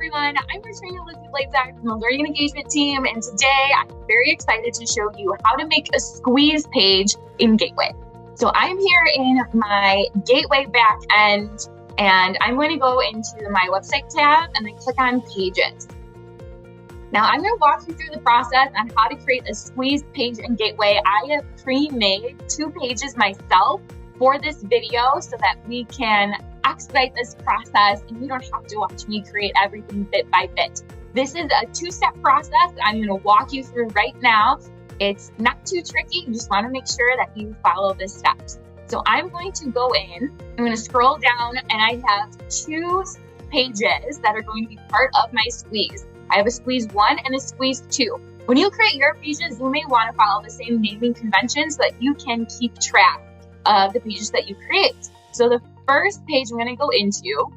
everyone, I'm returning Elizabeth Blazak from the Learning and Engagement team, and today I'm very excited to show you how to make a squeeze page in Gateway. So I'm here in my Gateway backend, and I'm going to go into my website tab and then click on Pages. Now I'm going to walk you through the process on how to create a squeeze page in Gateway. I have pre-made 2 pages myself for this video so that we can expedite this process and you don't have to watch me create everything bit by bit. This is a 2-step process I'm going to walk you through right now. It's not too tricky. You just want to make sure that you follow the steps. So I'm going to go in, I'm going to scroll down, and I have 2 pages that are going to be part of my squeeze. I have a squeeze 1 and a squeeze 2. When you create your pages, you may want to follow the same naming convention so that you can keep track of the pages that you create. So the first page I'm going to go into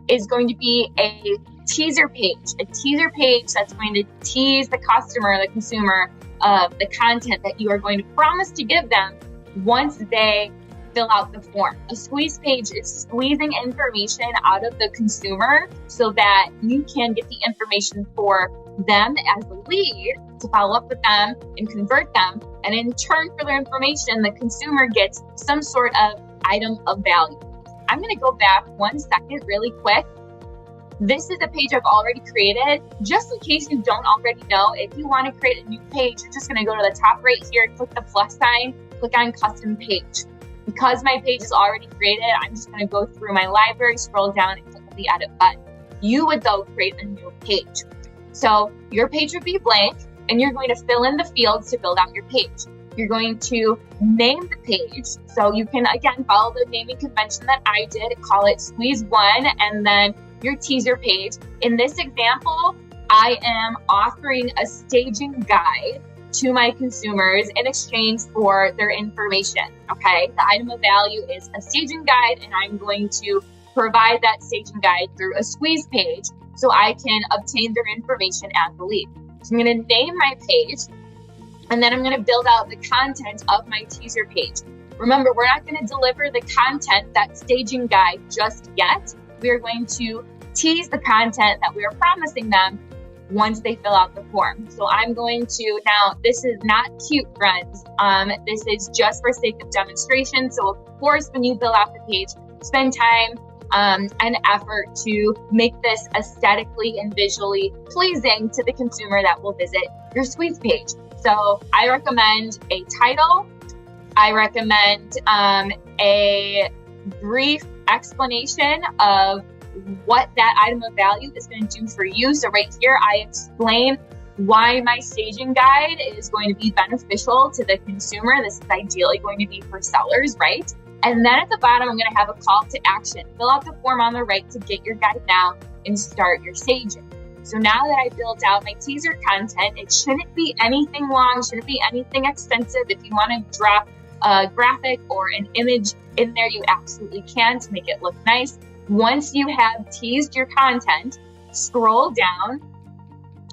is going to be a teaser page that's going to tease the customer, the consumer, of the content that you are going to promise to give them once they fill out the form. A squeeze page is squeezing information out of the consumer so that you can get the information for them as a lead to follow up with them and convert them. And in turn for their information, the consumer gets some sort of item of value. I'm going to go back 1 second really quick. This is a page I've already created. Just in case you don't already know, if you want to create a new page, you're just going to go to the top right here, click the plus sign, click on custom page. Because my page is already created, I'm just going to go through my library, scroll down, and click the edit button. You would, though, create a new page. So your page would be blank, and you're going to fill in the fields to build out your page. You're going to name the page. So you can, again, follow the naming convention that I did, call it Squeeze 1, and then your teaser page. In this example, I am offering a staging guide to my consumers in exchange for their information, okay? The item of value is a staging guide, and I'm going to provide that staging guide through a squeeze page so I can obtain their information as the lead. So I'm going to name my page, and then I'm going to build out the content of my teaser page. Remember, we're not going to deliver the content, that staging guide, just yet. We are going to tease the content that we are promising them once they fill out the form. So I'm going to, now this is not cute, friends. This is just for sake of demonstration. So of course, when you fill out the page, spend time and effort to make this aesthetically and visually pleasing to the consumer that will visit your squeeze page. So I recommend a title. I recommend a brief explanation of what that item of value is going to do for you. So right here, I explain why my staging guide is going to be beneficial to the consumer. This is ideally going to be for sellers, right? And then at the bottom, I'm going to have a call to action. Fill out the form on the right to get your guide now and start your staging. So now that I built out my teaser content, it shouldn't be anything long, shouldn't be anything extensive. If you want to drop a graphic or an image in there, you absolutely can to make it look nice. Once you have teased your content, scroll down,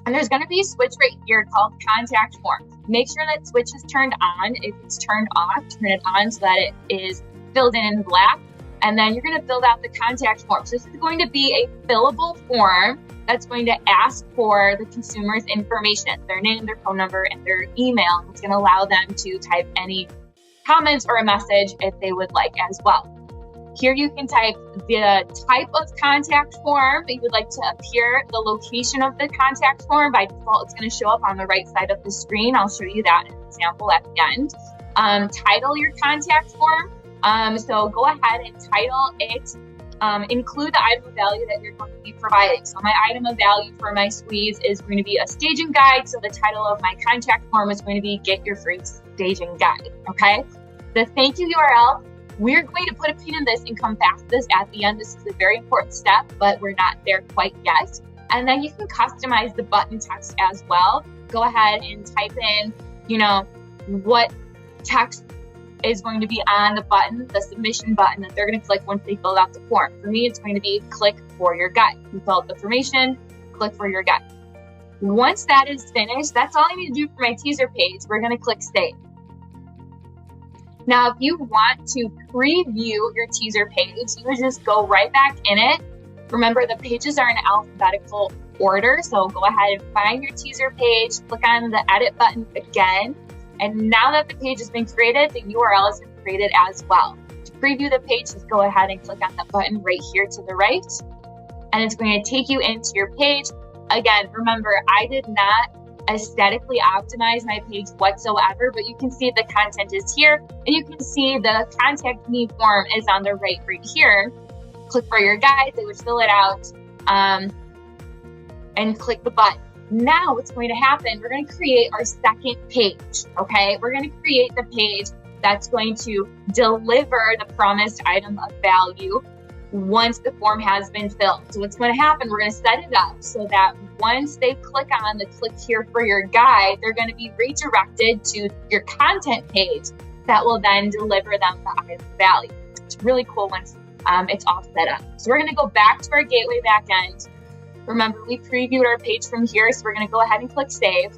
and there's going to be a switch right here called Contact Form. Make sure that switch is turned on. If it's turned off, turn it on so that it is filled in black. And then you're going to fill out the contact form. So this is going to be a fillable form that's going to ask for the consumer's information, their name, their phone number, and their email. It's going to allow them to type any comments or a message if they would like as well. Here you can type the type of contact form that you would like to appear, the location of the contact form. By default, it's going to show up on the right side of the screen. I'll show you that in an example at the end. Title your contact form. So go ahead and title it. Include the item of value that you're going to be providing. So my item of value for my squeeze is going to be a staging guide. So the title of my contact form is going to be Get Your Free Staging Guide. Okay. The thank you URL. We're going to put a pin in this and come back to this at the end. This is a very important step, but we're not there quite yet. And then you can customize the button text as well. Go ahead and type in, what text is going to be on the button, the submission button that they're going to click once they fill out the form. For me, it's going to be click for your guide. You fill out the information, click for your guide. Once that is finished, that's all I need to do for my teaser page. We're going to click save. Now, if you want to preview your teaser page, you would just go right back in it Remember, the pages are in alphabetical order, so go ahead and find your teaser page, click on the edit button again, and now that the page has been created, the URL has been created as well. To preview the page, just go ahead and click on the button right here to the right, and it's going to take you into your page. Again, remember, I did not aesthetically optimize my page whatsoever, but you can see the content is here, and you can see the contact me form is on the right here. Click for your guide, they would fill it out, and click the button. Now what's going to happen, we're going to create our second page, okay? We're going to create the page that's going to deliver the promised item of value once the form has been filled. So what's going to happen, we're going to set it up so that once they click on the click here for your guide, they're going to be redirected to your content page that will then deliver them the item of value. It's really cool once it's all set up. So we're going to go back to our Gateway backend. Remember, we previewed our page from here, so we're going to go ahead and click Save.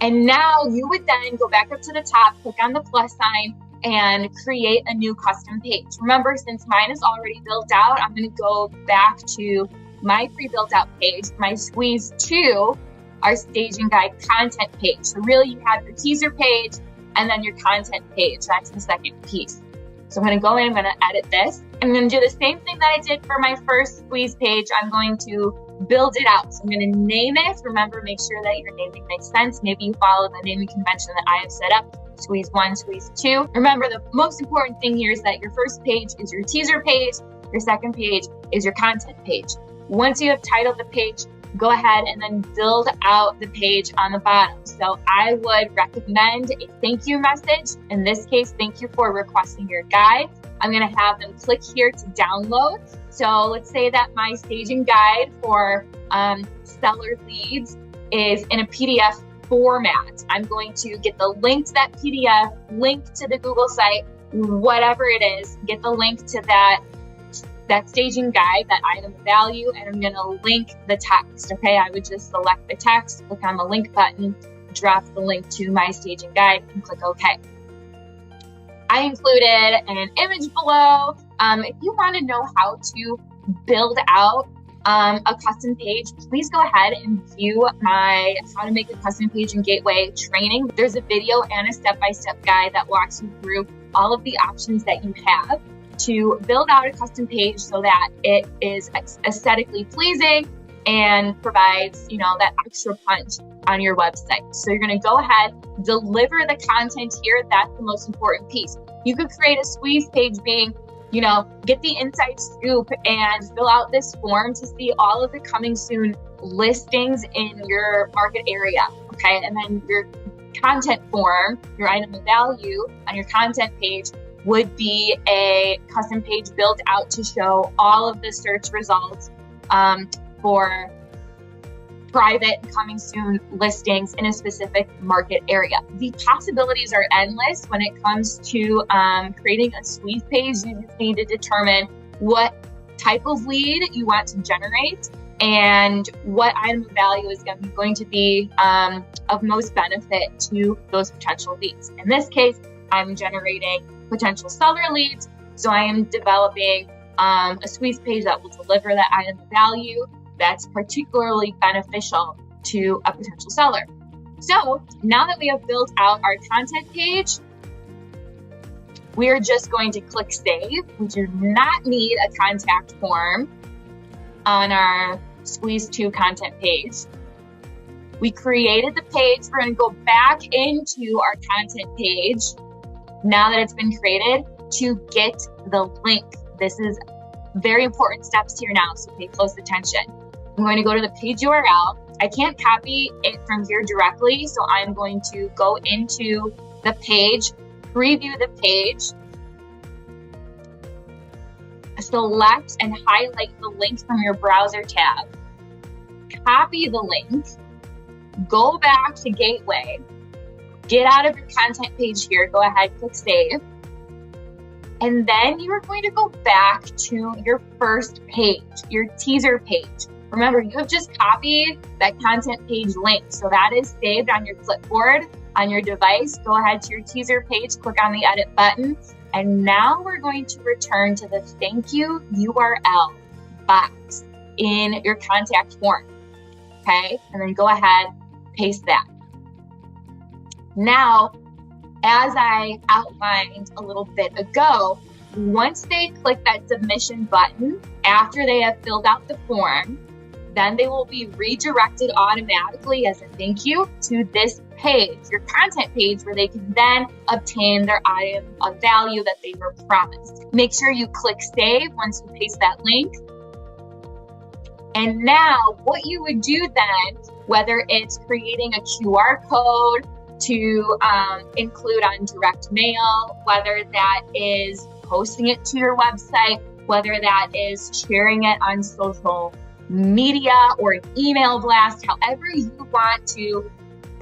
And now you would then go back up to the top, click on the plus sign, and create a new custom page. Remember, since mine is already built out, I'm going to go back to my pre-built out page, my Squeeze 2, our staging guide content page. So really you have your teaser page and then your content page. That's the second piece. So I'm going to go in, I'm going to edit this. I'm going to do the same thing that I did for my first Squeeze page. I'm going to build it out. So I'm going to name it. Remember, make sure that your naming makes sense. Maybe you follow the naming convention that I have set up. Squeeze 1, Squeeze 2. Remember, the most important thing here is that your first page is your teaser page. Your second page is your content page. Once you have titled the page, go ahead and then build out the page on the bottom. So I would recommend a thank you message. In this case, thank you for requesting your guide. I'm going to have them click here to download. So let's say that my staging guide for seller leads is in a PDF format. I'm going to get the link to that PDF, link to the Google site, whatever it is, get the link to that staging guide, that item of value, and I'm going to link the text. Okay, I would just select the text, click on the link button, drop the link to my staging guide, and click OK. I included an image below. If you want to know how to build out a custom page, please go ahead and view my How to Make a Custom Page in Gateway training. There's a video and a step-by-step guide that walks you through all of the options that you have to build out a custom page so that it is aesthetically pleasing and provides, that extra punch on your website. So you're going to go ahead, deliver the content here. That's the most important piece. You could create a Squeeze page being, get the inside scoop and fill out this form to see all of the coming soon listings in your market area. Okay. And then your content form, your item of value on your content page would be a custom page built out to show all of the search results for private coming soon listings in a specific market area. The possibilities are endless when it comes to creating a Squeeze page. You just need to determine what type of lead you want to generate and what item of value is going to be of most benefit to those potential leads. In this case, I'm generating potential seller leads, so I am developing a Squeeze page that will deliver that item of value that's particularly beneficial to a potential seller. So now that we have built out our content page, we are just going to click Save. We do not need a contact form on our Squeeze 2 content page. We created the page. We're going to go back into our content page now that it's been created to get the link. This is very important steps here now, so pay close attention. I'm going to go to the page URL. I can't copy it from here directly, so I'm going to go into the page, preview the page, select and highlight the link from your browser tab, copy the link, go back to Gateway, get out of your content page here, go ahead, click Save, and then you are going to go back to your first page, your teaser page. Remember, you have just copied that content page link, so that is saved on your clipboard on your device. Go ahead to your teaser page, click on the edit button, and now we're going to return to the thank you URL. box in your contact form. Okay, and then go ahead, paste that. Now, as I outlined a little bit ago, once they click that submission button after they have filled out the form, then they will be redirected automatically as a thank you to this page, your content page, where they can then obtain their item of value that they were promised. Make sure you click save once you paste that link. And now what you would do then, whether it's creating a QR code to include on direct mail, whether that is posting it to your website, whether that is sharing it on social media or an email blast, however you want to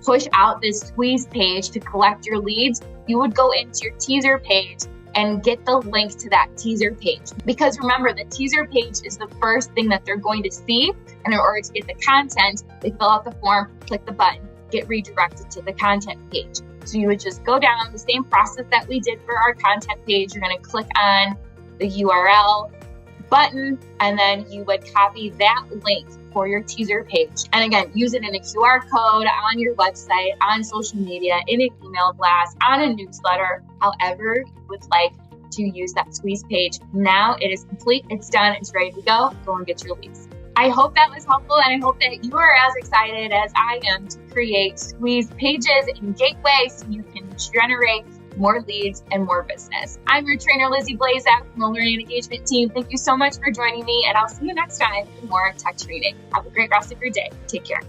push out this squeeze page to collect your leads, you would go into your teaser page and get the link to that teaser page. Because remember, the teaser page is the first thing that they're going to see. And in order to get the content, they fill out the form, click the button, get redirected to the content page. So you would just go down the same process that we did for our content page. You're going to click on the URL button, and then you would copy that link for your teaser page. And again, use it in a QR code on your website, on social media, in an email blast, on a newsletter, however you would like to use that squeeze page. Now it is complete, it's done, it's ready to go. Go and get your leads. I hope that was helpful, and I hope that you are as excited as I am to create squeeze pages and gateways so you can generate more leads and more business. I'm your trainer, Lizzie Blazak from the Learning and Engagement team. Thank you so much for joining me, and I'll see you next time for more tech training. Have a great rest of your day. Take care.